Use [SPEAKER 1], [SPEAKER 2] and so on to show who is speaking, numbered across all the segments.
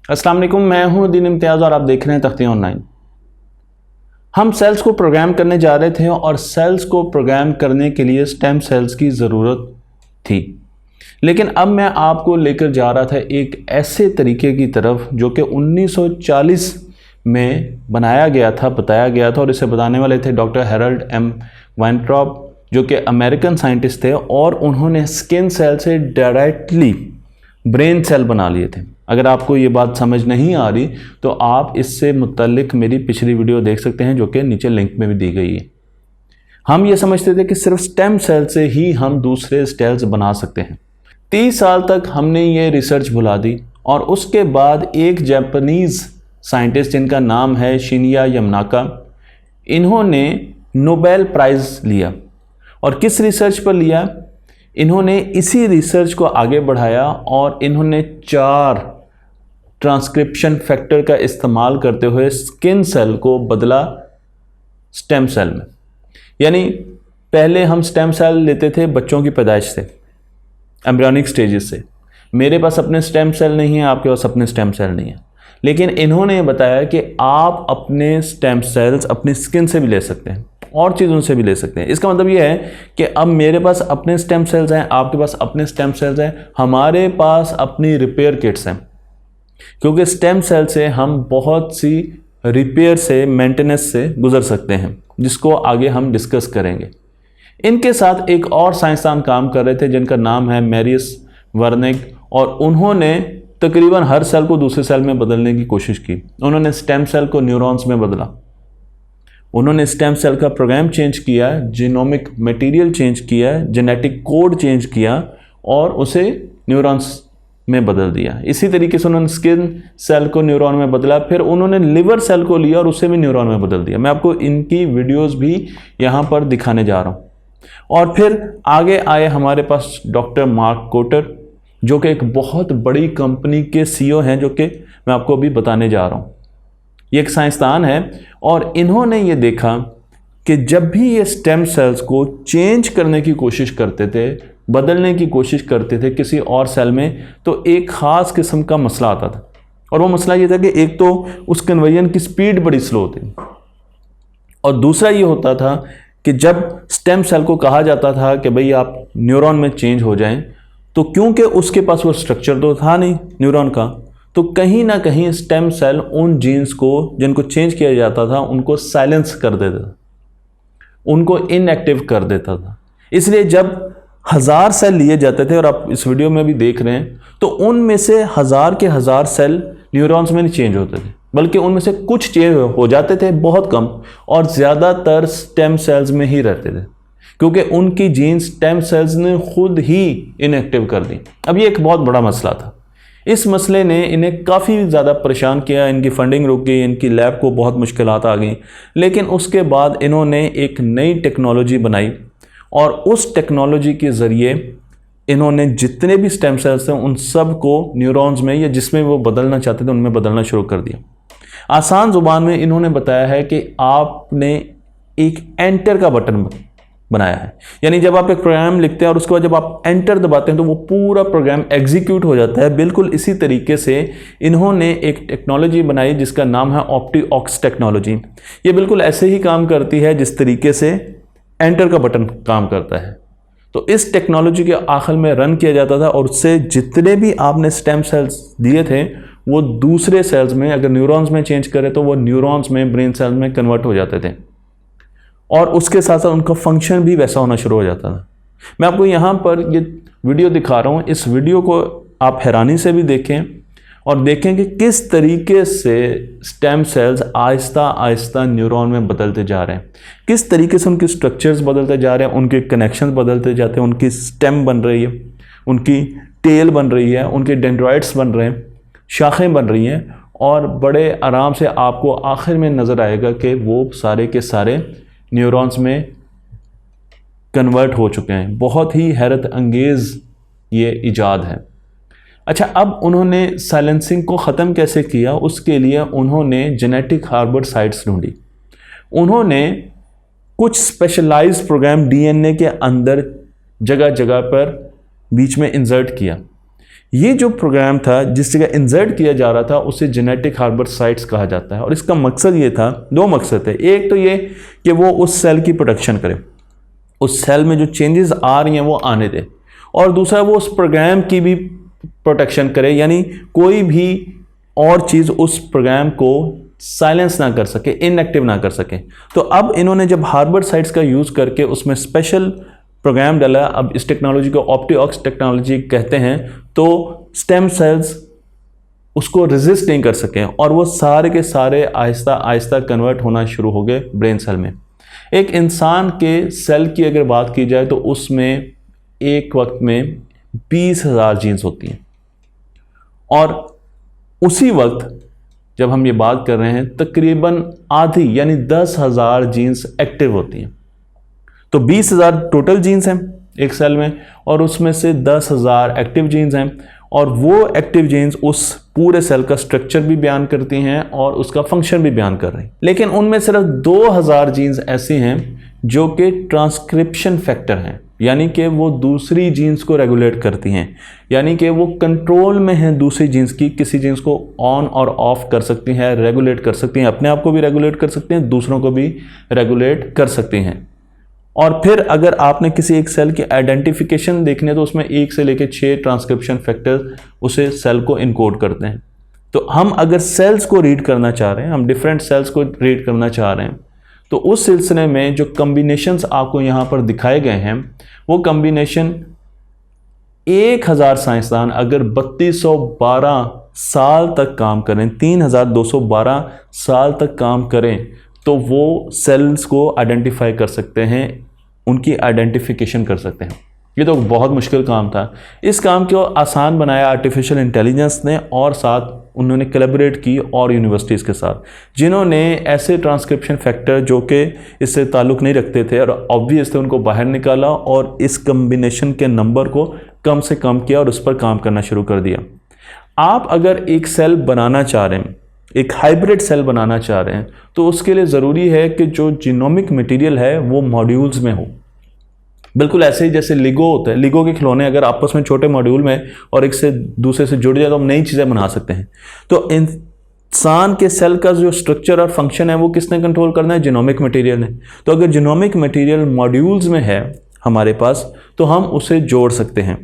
[SPEAKER 1] अस्सलाम वालेकुम, मैं हूं दीन इम्तियाज़ और आप देख रहे हैं तख्ती ऑनलाइन। हम सेल्स को प्रोग्राम करने जा रहे थे और सेल्स को प्रोग्राम करने के लिए स्टेम सेल्स की ज़रूरत थी, लेकिन अब मैं आपको लेकर जा रहा था एक ऐसे तरीके की तरफ जो कि 1940 में बनाया गया था, बताया गया था, और इसे बताने वाले थे डॉक्टर हैरोल्ड एम वाइनट्रॉप, जो कि अमेरिकन साइंटिस्ट थे, और उन्होंने स्किन सेल से डायरेक्टली ब्रेन सेल बना लिए थे। अगर आपको ये बात समझ नहीं आ रही तो आप इससे मुतल्लिक मेरी पिछली वीडियो देख सकते हैं, जो कि नीचे लिंक में भी दी गई है। हम ये समझते थे कि सिर्फ स्टेम सेल से ही हम दूसरे सेल्स बना सकते हैं। 30 साल तक हमने ये रिसर्च भुला दी, और उसके बाद एक जापानीज़ साइंटिस्ट जिनका नाम है शिन्या यामानाका, इन्होंने नोबेल प्राइज़ लिया। और किस रिसर्च पर लिया? इन्होंने इसी रिसर्च को आगे बढ़ाया और इन्होंने 4 ट्रांसक्रिप्शन फैक्टर का इस्तेमाल करते हुए स्किन सेल को बदला स्टेम सेल में। यानी पहले हम स्टेम सेल लेते थे बच्चों की पैदाइश से, एम्ब्रियोनिक स्टेजेस से। मेरे पास अपने स्टेम सेल नहीं है, आपके पास अपने स्टेम सेल नहीं है, लेकिन इन्होंने बताया कि आप अपने स्टेम सेल्स अपनी स्किन से भी ले सकते हैं और चीज़ों से भी ले सकते हैं। इसका मतलब ये है कि अब मेरे पास अपने स्टेम सेल्स हैं, आपके पास अपने स्टेम सेल्स हैं, हमारे पास अपनी रिपेयर किट्स हैं, क्योंकि स्टेम सेल से हम बहुत सी रिपेयर से, मेंटेनेंस से गुजर सकते हैं, जिसको आगे हम डिस्कस करेंगे। इनके साथ एक और साइंसदान काम कर रहे थे जिनका नाम है मैरियस वर्निक, और उन्होंने तकरीबन हर सेल को दूसरे सेल में बदलने की कोशिश की। उन्होंने स्टेम सेल को न्यूरॉन्स में बदला, उन्होंने स्टेम सेल का प्रोग्राम चेंज किया, जीनोमिक मटेरियल चेंज किया, जेनेटिक कोड चेंज किया और उसे न्यूरॉन्स में बदल दिया। इसी तरीके से उन्होंने स्किन सेल को न्यूरॉन में बदला, फिर उन्होंने लिवर सेल को लिया और उसे भी न्यूरॉन में बदल दिया। मैं आपको इनकी वीडियोस भी यहाँ पर दिखाने जा रहा हूँ। और फिर आगे आए हमारे पास डॉक्टर मार्क कोटर, जो कि एक बहुत बड़ी कंपनी के CEO हैं, जो कि मैं आपको अभी बताने जा रहा हूँ। ये एक साइंसदान है और इन्होंने ये देखा कि जब भी ये स्टेम सेल्स को चेंज करने की कोशिश करते थे, बदलने की कोशिश करते थे किसी और सेल में, तो एक ख़ास किस्म का मसला आता था। और वो मसला ये था कि एक तो उस कन्वर्जन की स्पीड बड़ी स्लो होती, और दूसरा ये होता था कि जब स्टेम सेल को कहा जाता था कि भाई आप न्यूरॉन में चेंज हो जाएं, तो क्योंकि उसके पास वो स्ट्रक्चर तो था नहीं न्यूरॉन का, तो कहीं ना कहीं स्टेम सेल उन जीन्स को जिनको चेंज किया जाता था उनको साइलेंस कर देता था, उनको इनएक्टिव कर देता था। इसलिए जब 1000 सेल लिए जाते थे, और आप इस वीडियो में भी देख रहे हैं, तो उनमें से 1000 के 1000 सेल न्यूरॉन्स में नहीं चेंज होते थे, बल्कि उनमें से कुछ चेंज हो जाते थे, बहुत कम, और ज़्यादातर स्टेम सेल्स में ही रहते थे, क्योंकि उनकी जीन्स स्टेम सेल्स ने खुद ही इनएक्टिव कर दी। अब ये एक बहुत बड़ा मसला था। इस मसले ने इन्हें काफ़ी ज़्यादा परेशान किया, इनकी फंडिंग रुक गई, इनकी लैब को बहुत मुश्किलात आ गई। लेकिन उसके बाद इन्होंने एक नई टेक्नोलॉजी बनाई, और उस टेक्नोलॉजी के ज़रिए इन्होंने जितने भी स्टेम सेल्स थे उन सब को न्यूरॉन्स में, या जिसमें वो बदलना चाहते थे, उनमें बदलना शुरू कर दिया। आसान ज़ुबान में इन्होंने बताया है कि आपने एक एंटर का बटन बनाया है, यानी जब आप एक प्रोग्राम लिखते हैं और उसके बाद जब आप एंटर दबाते हैं तो वो पूरा प्रोग्राम एग्जीक्यूट हो जाता है। बिल्कुल इसी तरीके से इन्होंने एक टेक्नोलॉजी बनाई जिसका नाम है ऑप्टी-ऑक्स टेक्नोलॉजी। ये बिल्कुल ऐसे ही काम करती है जिस तरीके से एंटर का बटन काम करता है। तो इस टेक्नोलॉजी के आखिर में रन किया जाता था, और उससे जितने भी आपने स्टेम सेल्स दिए थे वो दूसरे सेल्स में, अगर न्यूरॉन्स में चेंज करें तो वो न्यूरॉन्स में, ब्रेन सेल्स में कन्वर्ट हो जाते थे, और उसके साथ साथ उनका फंक्शन भी वैसा होना शुरू हो जाता था। मैं आपको यहाँ पर ये वीडियो दिखा रहा हूँ। इस वीडियो को आप हैरानी से भी देखें और देखें कि किस तरीके से stem cells Aahista Aahista neuron में बदलते जा रहे हैं, किस तरीके से उनके स्ट्रक्चर्स बदलते जा रहे हैं, उनके कनेक्शंस बदलते जाते हैं, उनकी स्टेम बन रही है, उनकी टेल बन रही है, उनके डेंड्राइट्स बन रहे हैं, शाखें बन रही हैं, और बड़े आराम से आपको आखिर में नज़र आएगा कि वो सारे के सारे न्यूरॉन्स में कन्वर्ट हो चुके हैं। बहुत ही हैरत अंगेज़ ये इजाद है। अच्छा, अब उन्होंने साइलेंसिंग को ख़त्म कैसे किया? उसके लिए उन्होंने जेनेटिक हार्बर साइट्स ढूंढी। उन्होंने कुछ स्पेशलाइज्ड प्रोग्राम DNA के अंदर जगह जगह पर बीच में इंसर्ट किया। ये जो प्रोग्राम था जिस जगह इंसर्ट किया जा रहा था उसे जेनेटिक हार्बर साइट्स कहा जाता है। और इसका मकसद ये था, दो मकसद थे। एक तो ये कि वो उस सेल की प्रोटेक्शन करे, उस सेल में जो चेंजेस आ रही हैं वो आने दे, और दूसरा वो उस प्रोग्राम की भी प्रोटेक्शन करे, यानी कोई भी और चीज़ उस प्रोग्राम को साइलेंस ना कर सके, इनएक्टिव ना कर सके। तो अब इन्होंने जब हार्बर साइट्स का यूज़ करके उसमें स्पेशल प्रोग्राम डाला, अब इस टेक्नोलॉजी को ऑप्टी-ऑक्स टेक्नोलॉजी कहते हैं, तो स्टेम सेल्स उसको रेजिस्ट नहीं कर सके और वो सारे के सारे आहिस्ता आहिस्ता कन्वर्ट होना शुरू हो गए ब्रेन सेल में। एक इंसान के सेल की अगर बात की जाए तो उसमें एक वक्त में 20,000 जीन्स होती हैं, और उसी वक्त जब हम ये बात कर रहे हैं तकरीबन आधी यानी 10,000 जीन्स एक्टिव होती हैं। तो 20,000 टोटल जीन्स हैं एक सेल में, और उसमें से 10,000 एक्टिव जीन्स हैं, और वो एक्टिव जीन्स उस पूरे सेल का स्ट्रक्चर भी बयान करती हैं और उसका फंक्शन भी बयान कर रही हैं। लेकिन उनमें सिर्फ 2,000 जीन्स ऐसी हैं जो कि ट्रांसक्रिप्शन फैक्टर हैं, यानी कि वो दूसरी जीन्स को रेगुलेट करती हैं, यानी कि वो कंट्रोल में हैं दूसरी जीन्स की, किसी जीन्स को ऑन और ऑफ कर सकती हैं, रेगुलेट कर सकती हैं, अपने आप को भी रेगुलेट कर सकती हैं, दूसरों को भी रेगुलेट कर सकती हैं। और फिर अगर आपने किसी एक सेल की आइडेंटिफिकेशन देखनी है तो उसमें 1 से लेकर 6 ट्रांसक्रिप्शन फैक्टर उसे सेल को इनकोड करते हैं। तो हम अगर सेल्स को रीड करना चाह रहे हैं, हम डिफरेंट सेल्स को रीड करना चाह रहे हैं, तो उस सिलसिले में जो कम्बिनेशंस आपको यहाँ पर दिखाए गए हैं वो कम्बिनेशन 1000 साइंसदान अगर 3212 साल तक काम करें, 3212 साल तक काम करें, तो वो सेल्स को आइडेंटिफाई कर सकते हैं, उनकी आइडेंटिफिकेशन कर सकते हैं। ये तो बहुत मुश्किल काम था। इस काम को आसान बनाया आर्टिफिशियल इंटेलिजेंस ने, और साथ उन्होंने कोलैबोरेट की और यूनिवर्सिटीज़ के साथ, जिन्होंने ऐसे ट्रांसक्रिप्शन फैक्टर जो कि इससे ताल्लुक़ नहीं रखते थे और ऑब्वियस थे उनको बाहर निकाला और इस कम्बिनेशन के नंबर को कम से कम किया और उस पर काम करना शुरू कर दिया। आप अगर एक सेल बनाना चाह रहे हैं, एक हाइब्रिड सेल बनाना चाह रहे हैं, तो उसके लिए ज़रूरी है कि जो जीनोमिक मटेरियल है वो मॉड्यूल्स में हो। बिल्कुल ऐसे ही जैसे लिगो होता है, लिगो के खिलौने अगर आपस में छोटे मॉड्यूल में और एक से दूसरे से जुड़ जाए तो हम नई चीज़ें बना सकते हैं। तो इंसान के सेल का जो स्ट्रक्चर और फंक्शन है वो किसने कंट्रोल करना है? जीनोमिक मटेरियल ने। तो अगर जीनोमिक मटेरियल मॉड्यूल्स में है हमारे पास तो हम उसे जोड़ सकते हैं।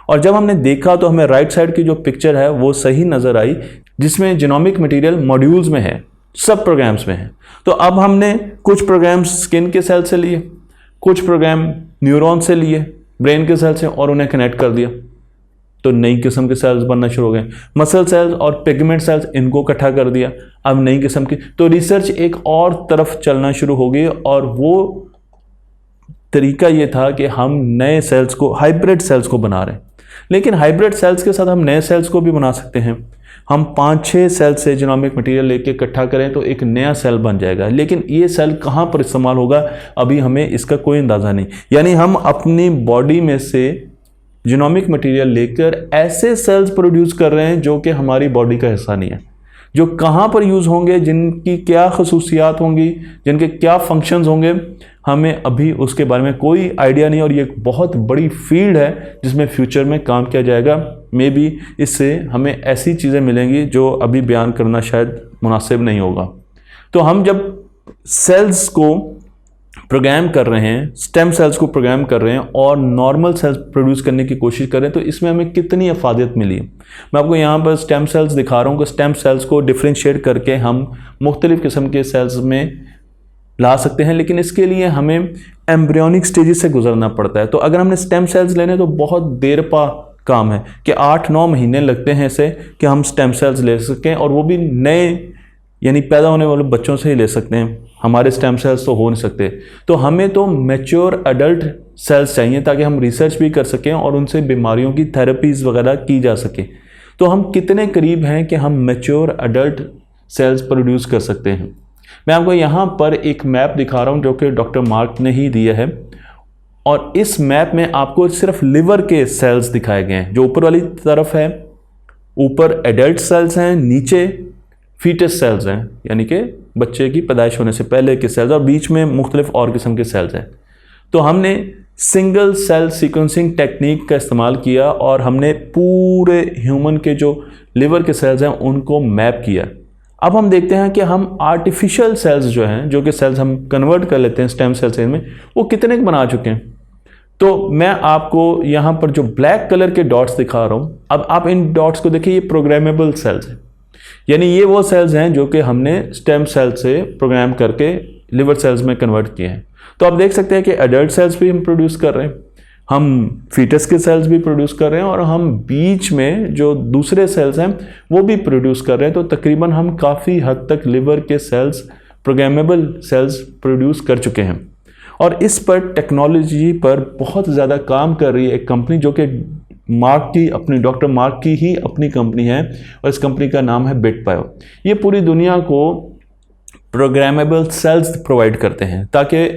[SPEAKER 1] और जब हमने देखा तो हमें राइट साइड की जो पिक्चर है वो सही नज़र आई, जिसमें जीनोमिक मटेरियल मॉड्यूल्स में है, सब प्रोग्राम्स में है। तो अब हमने कुछ प्रोग्राम्स स्किन के सेल से लिए, कुछ प्रोग्राम न्यूरॉन से लिए, ब्रेन के सेल से, और उन्हें कनेक्ट कर दिया, तो नई किस्म के सेल्स बनना शुरू हो गए। मसल सेल्स और पिगमेंट सेल्स, इनको इकट्ठा कर दिया, अब नई किस्म की। तो रिसर्च एक और तरफ चलना शुरू हो गई, और वो तरीका ये था कि हम नए सेल्स को, हाइब्रिड सेल्स को बना रहे हैं। लेकिन हाइब्रिड सेल्स के साथ हम नए सेल्स को भी बना सकते हैं। हम 5-6 सेल से जीनोमिक मटेरियल लेके इकट्ठा करें तो एक नया सेल बन जाएगा। लेकिन ये सेल कहाँ पर इस्तेमाल होगा अभी हमें इसका कोई अंदाज़ा नहीं। यानी हम अपनी बॉडी में से जीनोमिक मटेरियल लेकर ऐसे सेल्स प्रोड्यूस कर रहे हैं जो कि हमारी बॉडी का हिस्सा नहीं है। जो कहाँ पर यूज़ होंगे, जिनकी क्या खसूसियात होंगी, जिनके क्या फंक्शंस होंगे, हमें अभी उसके बारे में कोई आइडिया नहीं। और ये एक बहुत बड़ी फील्ड है जिसमें फ्यूचर में काम किया जाएगा। मे बी इससे हमें ऐसी चीज़ें मिलेंगी जो अभी बयान करना शायद मुनासिब नहीं होगा। तो हम जब सेल्स को प्रोग्राम कर रहे हैं, स्टेम सेल्स को प्रोग्राम कर रहे हैं और नॉर्मल सेल्स प्रोड्यूस करने की कोशिश कर रहे हैं, तो इसमें हमें कितनी अफादियत मिली। मैं आपको यहाँ पर स्टेम सेल्स दिखा रहा हूँ कि स्टेम सेल्स को डिफ्रेंशिएट करके हम मुख्तलिफ़ किस्म के सेल्स में ला सकते हैं, लेकिन इसके लिए हमें एम्ब्रियोनिक स्टेजेस से गुजरना पड़ता है। तो अगर हमने स्टेम सेल्स लेने तो बहुत देर पा काम है कि 8-9 महीने लगते हैं ऐसे कि हम स्टेम सेल्स ले सकें, और वो भी नए यानी पैदा होने वाले बच्चों से ही ले सकते हैं। हमारे स्टेम सेल्स तो हो नहीं सकते। तो हमें तो मैच्योर एडल्ट सेल्स चाहिए ताकि हम रिसर्च भी कर सकें और उनसे बीमारियों की थेरेपीज़ वगैरह की जा सके। तो हम कितने करीब हैं कि हम मैच्योर एडल्ट सेल्स प्रोड्यूस कर सकते हैं। मैं आपको यहाँ पर एक मैप दिखा रहा हूँ जो कि डॉक्टर मार्क ने ही दिया है, और इस मैप में आपको सिर्फ लिवर के सेल्स दिखाए गए हैं। जो ऊपर वाली तरफ है, ऊपर एडल्ट सेल्स हैं, नीचे फीटस सेल्स हैं, यानी कि बच्चे की पैदाइश होने से पहले के सेल्स, और बीच में मुख्तलिफ और किस्म के सेल्स हैं। तो हमने सिंगल सेल सीक्वेंसिंग टेक्निक का इस्तेमाल किया और हमने पूरे ह्यूमन के जो लिवर के सेल्स हैं उनको मैप किया। अब हम देखते हैं कि हम आर्टिफिशियल सेल्स जो हैं, जो कि सेल्स हम कन्वर्ट कर लेते हैं स्टेम सेल्स में, वो कितने बना चुके हैं। तो मैं आपको यहाँ पर जो ब्लैक कलर के डॉट्स दिखा रहा हूँ, अब आप इन डॉट्स को देखिए, ये प्रोग्रामेबल सेल्स हैं, यानी ये वो सेल्स हैं जो कि हमने स्टेम सेल से प्रोग्राम करके लिवर सेल्स में कन्वर्ट किए हैं। तो आप देख सकते हैं कि एडल्ट सेल्स भी हम प्रोड्यूस कर रहे हैं, हम फीटस के सेल्स भी प्रोड्यूस कर रहे हैं और हम बीच में जो दूसरे सेल्स हैं वो भी प्रोड्यूस कर रहे हैं। तो तकरीबन हम काफ़ी हद तक लिवर के सेल्स, प्रोग्रामेबल सेल्स प्रोड्यूस कर चुके हैं। और इस पर टेक्नोलॉजी पर बहुत ज़्यादा काम कर रही है एक कंपनी जो कि मार्क की अपनी, डॉक्टर मार्क की ही अपनी कंपनी है और इस कंपनी का नाम है बिटबायो। ये पूरी दुनिया को प्रोग्रामेबल सेल्स प्रोवाइड करते हैं ताकि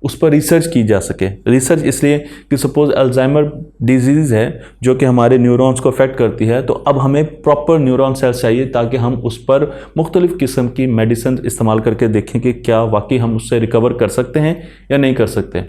[SPEAKER 1] उस पर रिसर्च की जा सके। रिसर्च इसलिए कि सपोज अल्जाइमर डिजीज़ है जो कि हमारे न्यूरॉन्स को अफेक्ट करती है, तो अब हमें प्रॉपर न्यूरॉन सेल्स चाहिए ताकि हम उस पर मुख्तलिफ़ किस्म की मेडिसिन इस्तेमाल करके देखें कि क्या वाकई हम उससे रिकवर कर सकते हैं या नहीं कर सकते।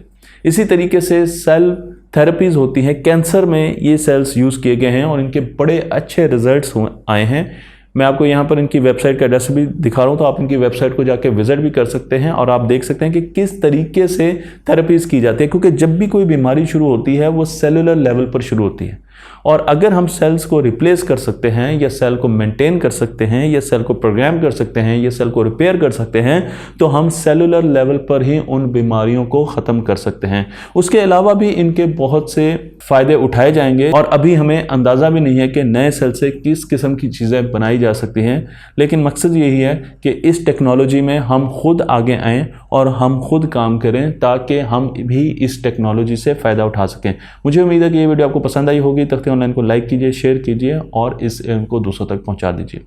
[SPEAKER 1] इसी तरीके से सेल थेरेपीज़ होती हैं, कैंसर में ये सेल्स यूज़ किए गए हैं और इनके बड़े अच्छे रिजल्ट्स आए हैं। मैं आपको यहाँ पर इनकी वेबसाइट का एड्रेस भी दिखा रहा हूँ, तो आप इनकी वेबसाइट को जाके विजिट भी कर सकते हैं और आप देख सकते हैं कि किस तरीके से थेरेपीज़ की जाती है। क्योंकि जब भी कोई बीमारी शुरू होती है वो सेलुलर लेवल पर शुरू होती है, और अगर हम सेल्स को रिप्लेस कर सकते हैं या सेल को मेंटेन कर सकते हैं या सेल को प्रोग्राम कर सकते हैं या सेल को रिपेयर कर सकते हैं, तो हम सेलुलर लेवल पर ही उन बीमारियों को ख़त्म कर सकते हैं। उसके अलावा भी इनके बहुत से फ़ायदे उठाए जाएंगे और अभी हमें अंदाज़ा भी नहीं है कि नए सेल से किस किस्म की चीज़ें बनाई जा सकती हैं, लेकिन मकसद यही है कि इस टेक्नोलॉजी में हम खुद आगे आएँ और हम खुद काम करें ताकि हम भी इस टेक्नोलॉजी से फ़ायदा उठा सकें। मुझे उम्मीद है कि ये वीडियो आपको पसंद आई होगी। तख्ती ऑनलाइन को लाइक कीजिए, शेयर कीजिए और इनको दूसरों तक पहुंचा दीजिए।